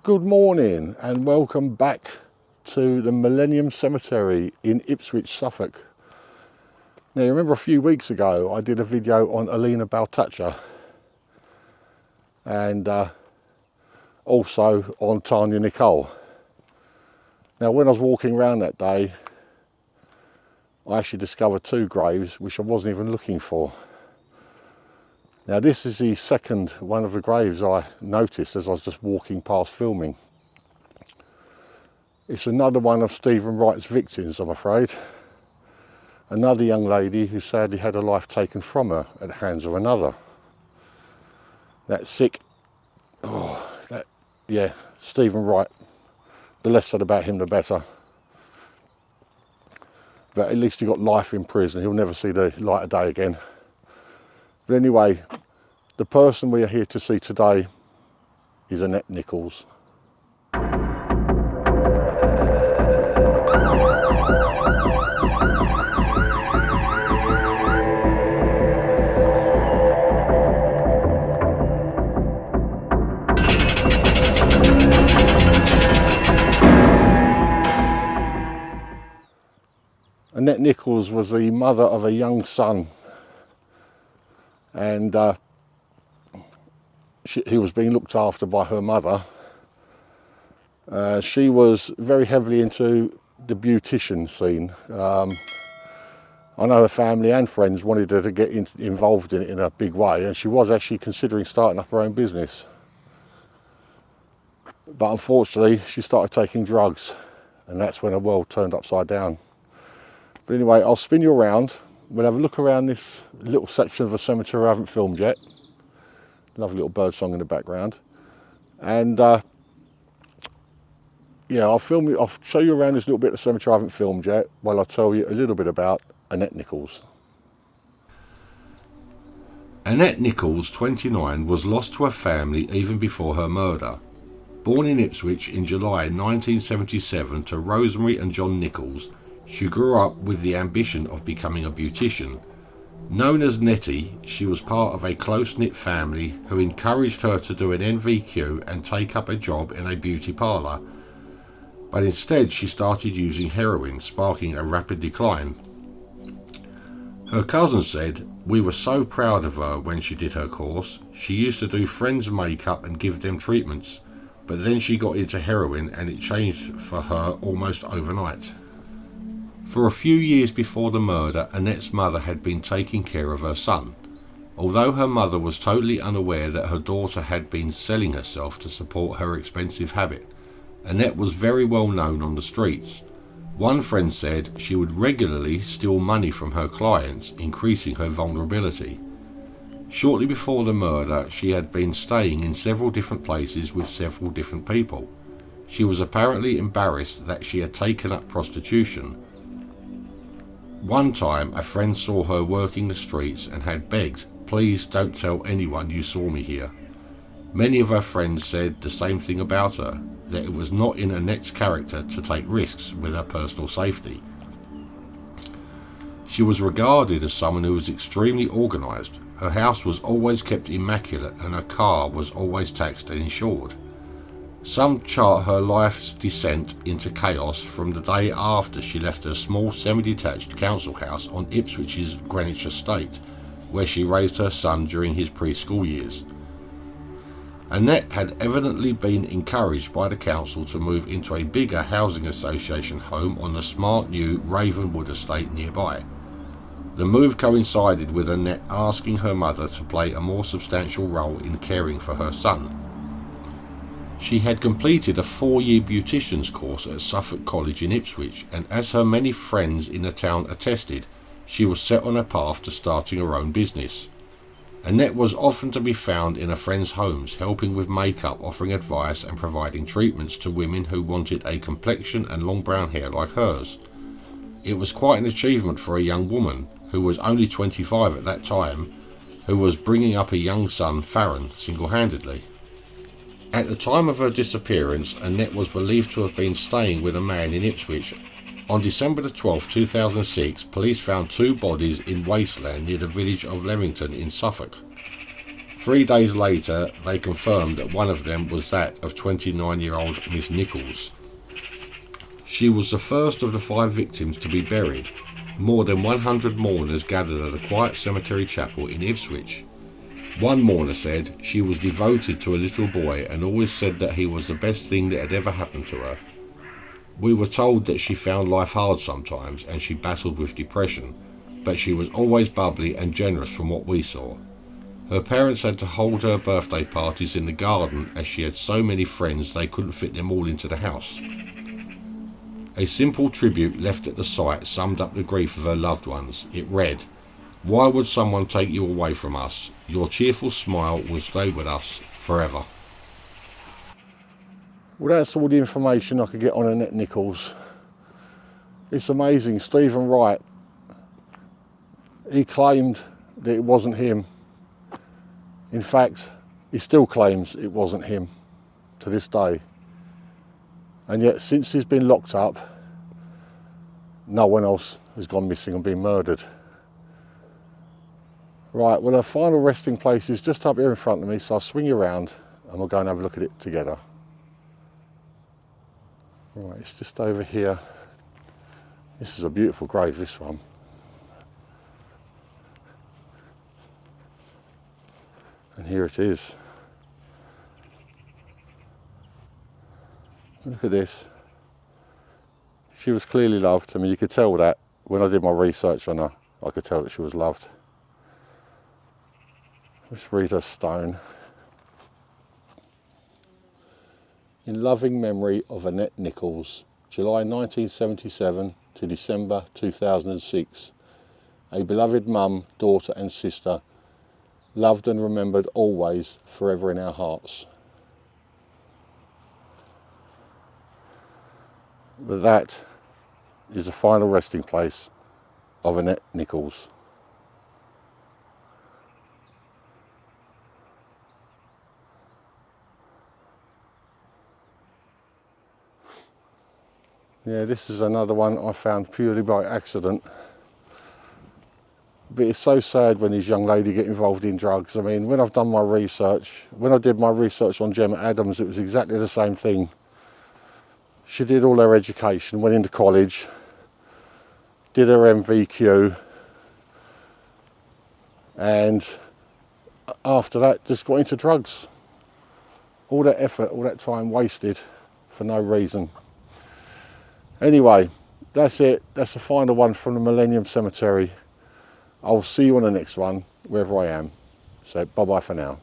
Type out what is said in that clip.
Good morning and welcome back to the Millennium Cemetery in Ipswich, Suffolk. Now, you remember a few weeks ago I did a video on Alina Baltaccia and also on Tanya Nicole. Now, when I was walking around that day, I actually discovered two graves which I wasn't even looking for. Now, this is the second one of the graves I noticed as I was just walking past filming. It's another one of Stephen Wright's victims, I'm afraid. Another young lady who sadly had her life taken from her at the hands of another. That sick, Stephen Wright. The less said about him, the better. But at least he got life in prison. He'll never see the light of day again. But anyway, the person we are here to see today is Anette Nichols. Anette Nichols was the mother of a young son, and he was being looked after by her mother. She was very heavily into the beautician scene. I know her family and friends wanted her to get involved in it in a big way, and she was actually considering starting up her own business. But unfortunately, she started taking drugs, and that's when her world turned upside down. But anyway, I'll spin you around. We'll have a look around this little section of the cemetery I haven't filmed yet. Lovely little bird song in the background. And I'll show you around this little bit of the cemetery I haven't filmed yet, while I tell you a little bit about Anette Nichols. Anette Nichols, 29, was lost to her family even before her murder. Born in Ipswich in July 1977 to Rosemary and John Nichols, she grew up with the ambition of becoming a beautician. Known as Nettie, she was part of a close-knit family who encouraged her to do an NVQ and take up a job in a beauty parlour. But instead she started using heroin, sparking a rapid decline. Her cousin said, "We were so proud of her when she did her course. She used to do friends' makeup and give them treatments. But then she got into heroin and it changed for her almost overnight." For a few years before the murder, Annette's mother had been taking care of her son. Although her mother was totally unaware that her daughter had been selling herself to support her expensive habit, Annette was very well known on the streets. One friend said she would regularly steal money from her clients, increasing her vulnerability. Shortly before the murder, she had been staying in several different places with several different people. She was apparently embarrassed that she had taken up prostitution. One time, a friend saw her working the streets and had begged, "Please don't tell anyone you saw me here." Many of her friends said the same thing about her, that it was not in Annette's character to take risks with her personal safety. She was regarded as someone who was extremely organised. Her house was always kept immaculate and her car was always taxed and insured. Some chart her life's descent into chaos from the day after she left her small semi-detached council house on Ipswich's Greenwich estate, where she raised her son during his preschool years. Annette had evidently been encouraged by the council to move into a bigger housing association home on the smart new Ravenwood estate nearby. The move coincided with Annette asking her mother to play a more substantial role in caring for her son. She had completed a 4-year beautician's course at Suffolk College in Ipswich, and as her many friends in the town attested, she was set on a path to starting her own business. Annette was often to be found in her friends' homes, helping with makeup, offering advice and providing treatments to women who wanted a complexion and long brown hair like hers. It was quite an achievement for a young woman, who was only 25 at that time, who was bringing up a young son, Farron, single-handedly. At the time of her disappearance, Annette was believed to have been staying with a man in Ipswich. On December 12, 2006, police found 2 bodies in wasteland near the village of Leamington in Suffolk. 3 days later, they confirmed that one of them was that of 29-year-old Miss Nichols. She was the first of the 5 victims to be buried. More than 100 mourners gathered at a quiet cemetery chapel in Ipswich. One mourner said she was devoted to a little boy and always said that he was the best thing that had ever happened to her. We were told that she found life hard sometimes and she battled with depression, but she was always bubbly and generous from what we saw. Her parents had to hold her birthday parties in the garden as she had so many friends they couldn't fit them all into the house. A simple tribute left at the site summed up the grief of her loved ones. It read, "Why would someone take you away from us? Your cheerful smile will stay with us forever." Well, that's all the information I could get on Annette Nichols. It's amazing. Stephen Wright, he claimed that it wasn't him. In fact, he still claims it wasn't him to this day. And yet, since he's been locked up, no one else has gone missing and been murdered. Right, well, her final resting place is just up here in front of me, so I'll swing you around and we'll go and have a look at it together. Right, it's just over here. This is a beautiful grave, this one. And here it is. Look at this. She was clearly loved. I mean, you could tell that when I did my research on her, I could tell that she was loved. Let's read her stone. In loving memory of Annette Nichols, July 1977 to December 2006. A beloved mum, daughter and sister, loved and remembered always, forever in our hearts. But that is the final resting place of Annette Nichols. Yeah, this is another one I found purely by accident. But it's so sad when these young ladies get involved in drugs. I mean, when I've done my research, when I did my research on Gemma Adams, it was exactly the same thing. She did all her education, went into college, did her MVQ, and after that just got into drugs. All that effort, all that time wasted for no reason. Anyway, that's it. That's the final one from the Millennium Cemetery. I'll see you on the next one, wherever I am. So bye-bye for now.